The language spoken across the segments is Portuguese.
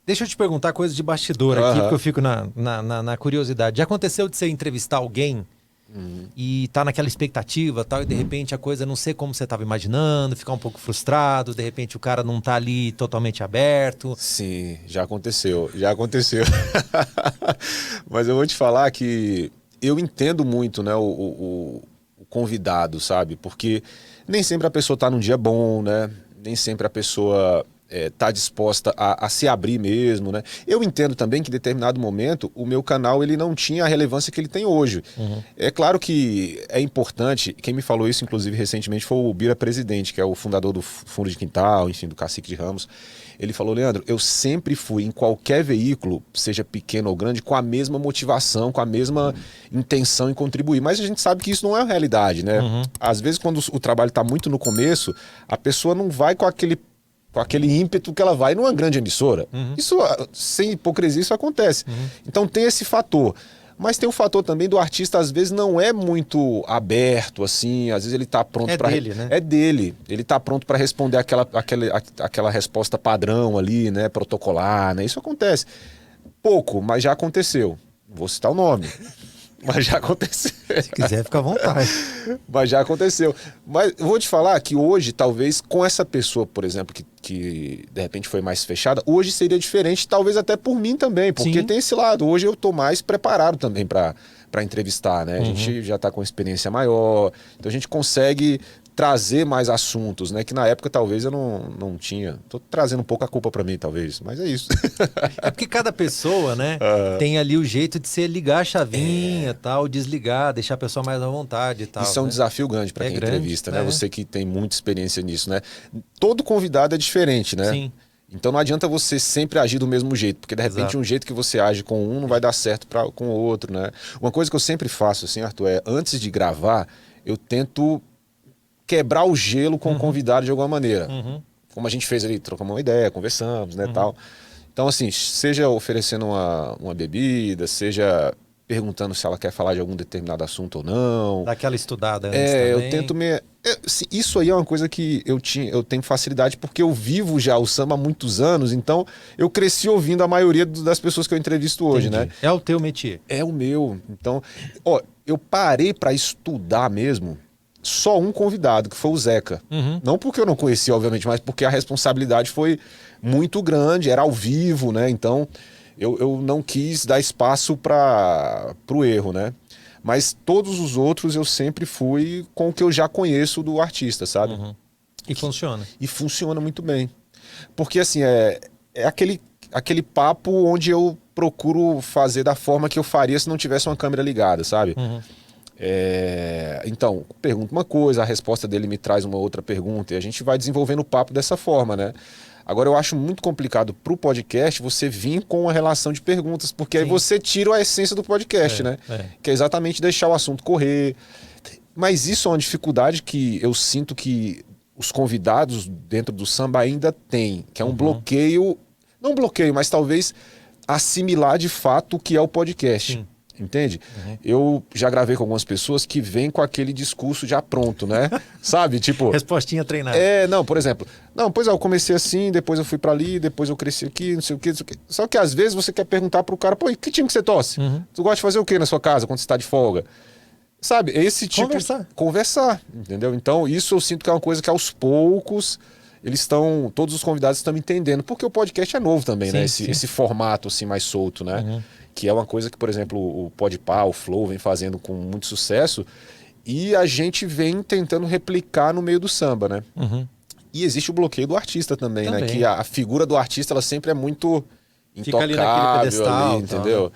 Deixa eu te perguntar coisa de bastidor aqui, porque eu fico na curiosidade. Já aconteceu de você entrevistar alguém e tá naquela expectativa tal, e de repente a coisa não sei como você estava imaginando, ficar um pouco frustrado, de repente o cara não tá ali totalmente aberto. Sim, já aconteceu, já aconteceu. Mas eu vou te falar que eu entendo muito, né, o convidado, sabe? Porque nem sempre a pessoa tá num dia bom, né? Nem sempre a pessoa tá disposta a se abrir mesmo, né? Eu entendo também que em determinado momento o meu canal ele não tinha a relevância que ele tem hoje. É claro que é importante, quem me falou isso inclusive recentemente foi o Bira Presidente, que é o fundador do Fundo de Quintal, enfim, do Cacique de Ramos. Ele falou: Leandro, eu sempre fui em qualquer veículo, seja pequeno ou grande, com a mesma motivação, com a mesma intenção em contribuir. Mas a gente sabe que isso não é a realidade, né? Às vezes, quando o trabalho está muito no começo, a pessoa não vai com aquele ímpeto que ela vai numa grande emissora. Isso, sem hipocrisia, isso acontece. Então tem esse fator. Mas tem o fator também do artista, às vezes, não é muito aberto, assim, às vezes ele está pronto para... É dele, né? É dele. Ele está pronto para responder aquela resposta padrão ali, né, protocolar, né? Isso acontece. Pouco, mas já aconteceu. Não vou citar o nome. Mas já aconteceu. Se quiser, fica à vontade. Mas já aconteceu. Mas eu vou te falar que hoje, talvez, com essa pessoa, por exemplo, que de repente foi mais fechada, hoje seria diferente, talvez até por mim também, porque Sim. tem esse lado. Hoje eu tô mais preparado também para entrevistar, né? A gente já tá com experiência maior, então a gente consegue trazer mais assuntos, né? Que na época talvez eu não tinha. Tô trazendo um pouco a culpa para mim, talvez, mas é isso. É porque cada pessoa, né, tem ali o jeito de você ligar a chavinha, tal, desligar, deixar a pessoa mais à vontade e tal. Isso é um né? desafio grande para É quem grande, entrevista, né? é. Você que tem muita experiência nisso, né? Todo convidado é diferente, né? Sim, Então não adianta você sempre agir do mesmo jeito, porque de repente exato. um jeito que você age com um não vai dar certo com o outro, né? Uma coisa que eu sempre faço, assim, Arthur, é antes de gravar, eu tento quebrar o gelo com o convidado de alguma maneira. Como a gente fez ali, trocamos uma ideia, conversamos, né, tal. Então, assim, seja oferecendo uma bebida, seja perguntando se ela quer falar de algum determinado assunto ou não. Dá aquela estudada antes também. Eu tento me... assim, isso aí é uma coisa que eu tenho facilidade porque eu vivo já o samba há muitos anos, então eu cresci ouvindo a maioria das pessoas que eu entrevisto hoje, Entendi. né? É o teu métier. É o meu. Então, ó, eu parei para estudar mesmo só um convidado, que foi o Zeca. Não porque eu não conhecia, obviamente, mas porque a responsabilidade foi muito grande, era ao vivo, né? Então, eu não quis dar espaço para o erro, né? Mas todos os outros eu sempre fui com o que eu já conheço do artista, sabe? E funciona. E funciona muito bem. Porque, assim, é aquele papo onde eu procuro fazer da forma que eu faria se não tivesse uma câmera ligada, sabe? Então, pergunta uma coisa, a resposta dele me traz uma outra pergunta e a gente vai desenvolvendo o papo dessa forma, né? Agora, eu acho muito complicado pro podcast você vir com uma relação de perguntas, porque aí Sim. você tira a essência do podcast, né? Que é exatamente deixar o assunto correr. Mas isso é uma dificuldade que eu sinto que os convidados dentro do samba ainda têm, que é um bloqueio, não bloqueio, mas talvez assimilar de fato o que é o podcast. Sim. Entende? Eu já gravei com algumas pessoas que vêm com aquele discurso já pronto, né? Sabe? Tipo, Respostinha treinada. não, por exemplo, não, pois é, eu comecei assim, depois eu fui pra ali, depois eu cresci aqui, não sei o que, não sei o que. Só que às vezes você quer perguntar pro cara, pô, e que time que você torce? Tu gosta de fazer o que na sua casa quando você tá de folga? Sabe? Esse tipo Conversar. Conversar, entendeu? Então, isso eu sinto que é uma coisa que aos poucos todos os convidados estão entendendo, porque o podcast é novo também, Sim, né? sim. Esse formato assim mais solto, né? Que é uma coisa que, por exemplo, o Podpah, o Flow vem fazendo com muito sucesso e a gente vem tentando replicar no meio do samba, né? E existe o bloqueio do artista também, né? Que a figura do artista ela sempre é muito Fica ali naquele intocável pedestal, ali, tal, entendeu? né?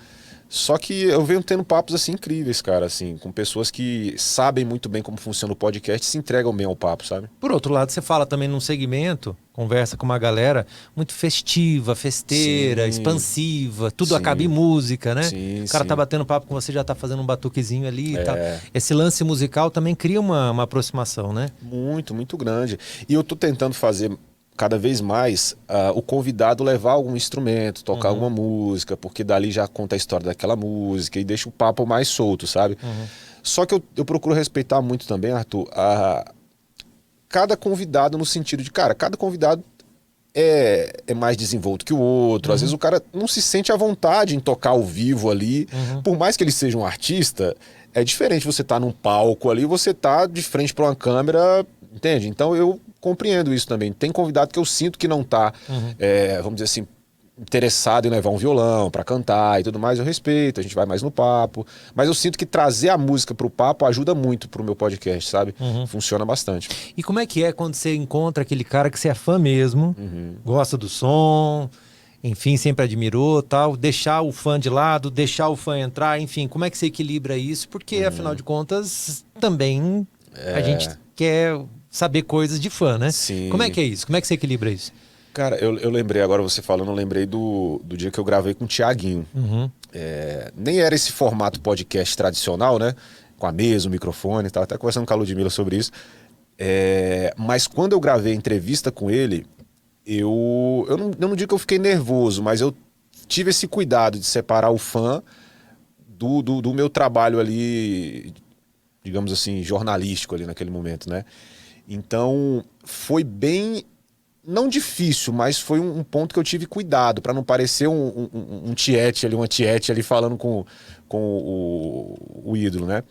Só que eu venho tendo papos assim incríveis, cara, assim, com pessoas que sabem muito bem como funciona o podcast e se entregam bem ao papo, sabe? Por outro lado, você fala também num segmento, conversa com uma galera muito festiva, festeira, Sim. expansiva, tudo Sim. acaba em música, né? Sim, O cara sim. tá batendo papo com você, já tá fazendo um batuquezinho ali e tal. Esse lance musical também cria uma aproximação, né? Muito, muito grande. E eu tô tentando fazer cada vez mais o convidado levar algum instrumento, tocar alguma música, porque dali já conta a história daquela música e deixa o papo mais solto, sabe? Só que eu procuro respeitar muito também, Arthur, cada convidado no sentido de, cara, cada convidado é mais desenvolto que o outro. Às vezes o cara não se sente à vontade em tocar ao vivo ali. Por mais que ele seja um artista, é diferente você estar num palco ali, você tá de frente para uma câmera, entende? Então eu compreendo isso também. Tem convidado que eu sinto que não tá, vamos dizer assim, interessado em levar um violão para cantar e tudo mais, eu respeito, a gente vai mais no papo. Mas eu sinto que trazer a música pro papo ajuda muito pro meu podcast, sabe? Funciona bastante. E como é que é quando você encontra aquele cara que você é fã mesmo, gosta do som, enfim, sempre admirou, tal, deixar o fã de lado, deixar o fã entrar, enfim, como é que você equilibra isso? Porque, afinal de contas, também a gente quer saber coisas de fã, né? Sim. Como é que é isso? Como é que você equilibra isso? Cara, eu lembrei agora, você falando, eu lembrei do dia que eu gravei com o Thiaguinho. Nem era esse formato podcast tradicional, né? Com a mesa, o microfone, tava até conversando com a Ludmilla sobre isso. Mas quando eu gravei a entrevista com ele, eu não digo que eu fiquei nervoso, mas eu tive esse cuidado de separar o fã do meu trabalho ali, digamos assim, jornalístico ali naquele momento, né? Então, foi bem... Não difícil, mas foi um ponto que eu tive cuidado para não parecer um tiete ali, uma tiete ali falando com o ídolo, né?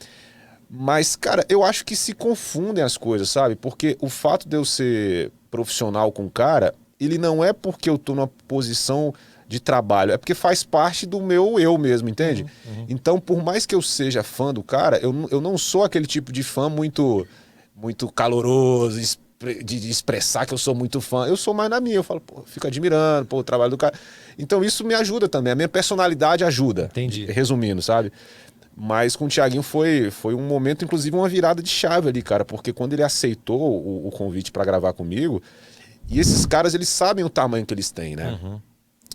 Mas, cara, eu acho que se confundem as coisas, sabe? Porque o fato de eu ser profissional com o cara, ele não é porque eu tô numa posição de trabalho, é porque faz parte do meu eu mesmo, entende? Então, por mais que eu seja fã do cara, eu não sou aquele tipo de fã muito caloroso, de expressar que eu sou muito fã. Eu sou mais na minha, eu falo, pô, fico admirando, pô, o trabalho do cara. Então isso me ajuda também, a minha personalidade ajuda. Entendi. Resumindo, sabe? Mas com o Thiaguinho foi um momento, inclusive uma virada de chave ali, cara, porque quando ele aceitou o convite pra gravar comigo, e esses caras, eles sabem o tamanho que eles têm, né?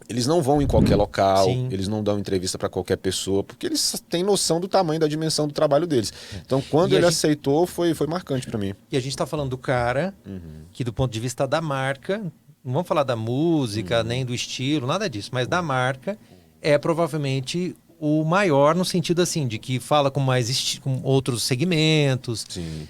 Eles não vão em qualquer local, eles não dão entrevista para qualquer pessoa, porque eles têm noção do tamanho, da dimensão do trabalho deles. Então, quando ele aceitou, foi marcante para mim. E a gente tá falando do cara que, do ponto de vista da marca, não vamos falar da música, nem do estilo, nada disso, mas da marca, é provavelmente o maior no sentido assim, de que fala com com outros segmentos,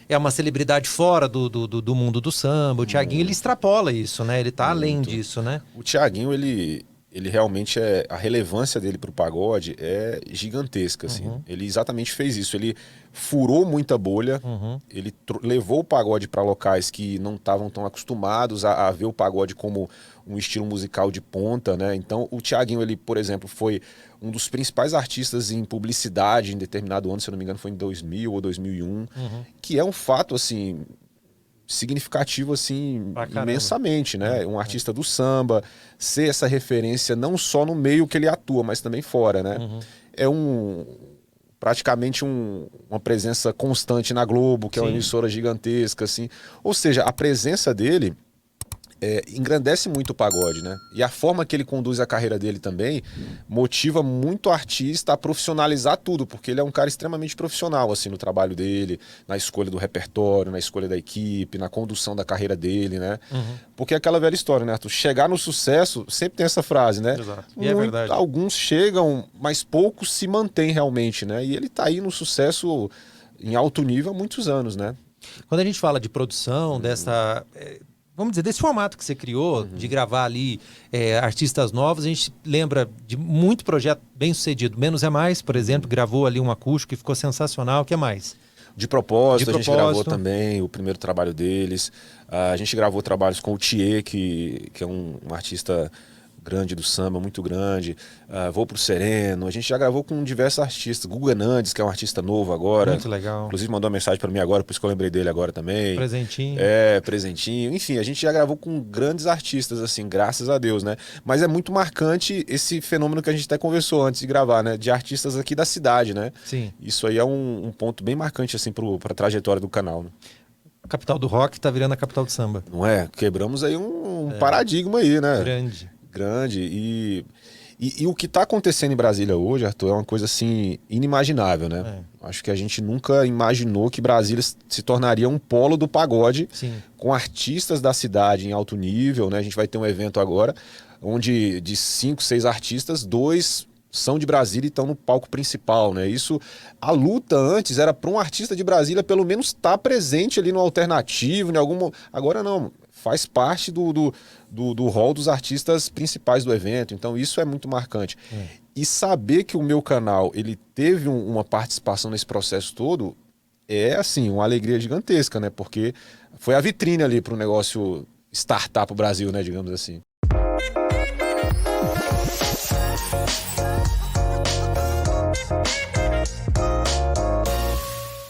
é uma celebridade fora do mundo do samba. O Thiaguinho, ele extrapola isso, né? Ele tá além disso, né? O Thiaguinho, ele realmente a relevância dele pro pagode é gigantesca, assim. Ele exatamente fez isso, ele furou muita bolha, ele levou o pagode para locais que não estavam tão acostumados a ver o pagode como um estilo musical de ponta, né? Então, o Thiaguinho, ele, por exemplo, foi um dos principais artistas em publicidade em determinado ano, se eu não me engano, foi em 2000 ou 2001, que é um fato, assim, significativo, assim, imensamente, né? Um artista do samba, ser essa referência não só no meio que ele atua, mas também fora, né? É praticamente uma presença constante na Globo, que é uma emissora gigantesca, assim. Ou seja, a presença dele engrandece muito o pagode, né? E a forma que ele conduz a carreira dele também motiva muito o artista a profissionalizar tudo, porque ele é um cara extremamente profissional, assim, no trabalho dele, na escolha do repertório, na escolha da equipe, na condução da carreira dele, né? Porque é aquela velha história, né, Arthur? Chegar no sucesso, sempre tem essa frase, né? Exato. E é verdade. Alguns chegam, mas poucos se mantêm realmente, né? E ele tá aí no sucesso em alto nível há muitos anos, né? Quando a gente fala de produção, dessa... vamos dizer, desse formato que você criou, de gravar ali artistas novos, a gente lembra de muito projeto bem sucedido. Menos é Mais, por exemplo, gravou ali um acústico e ficou sensacional. O que mais? De propósito, a gente gravou também o primeiro trabalho deles. A gente gravou trabalhos com o Thier, que é um artista grande do samba, muito grande. Vou pro Sereno. A gente já gravou com diversos artistas. Guga Nandes, que é um artista novo agora. Muito legal. Inclusive mandou uma mensagem para mim agora, por isso que eu lembrei dele agora também. Presentinho. Presentinho. Enfim, a gente já gravou com grandes artistas, assim, graças a Deus, né? Mas é muito marcante esse fenômeno que a gente até conversou antes de gravar, né? De artistas aqui da cidade, né? Sim. Isso aí é um ponto bem marcante, assim, pra trajetória do canal, né? A capital do rock tá virando a capital do samba. Não é? Quebramos aí um paradigma aí, né? Grande. E o que está acontecendo em Brasília hoje, Arthur, é uma coisa assim inimaginável, né? Acho que a gente nunca imaginou que Brasília se tornaria um polo do pagode, com artistas da cidade em alto nível, né? A gente vai ter um evento agora onde de 5, 6 artistas, 2 são de Brasília e estão no palco principal, né? Isso, a luta antes era para um artista de Brasília pelo menos estar presente ali no alternativo, em algum... Agora não, faz parte do rol dos artistas principais do evento. Então isso é muito marcante. E saber que o meu canal ele teve uma participação nesse processo todo é assim, uma alegria gigantesca, né? Porque foi a vitrine ali para o negócio startup Brasil, né? Digamos assim.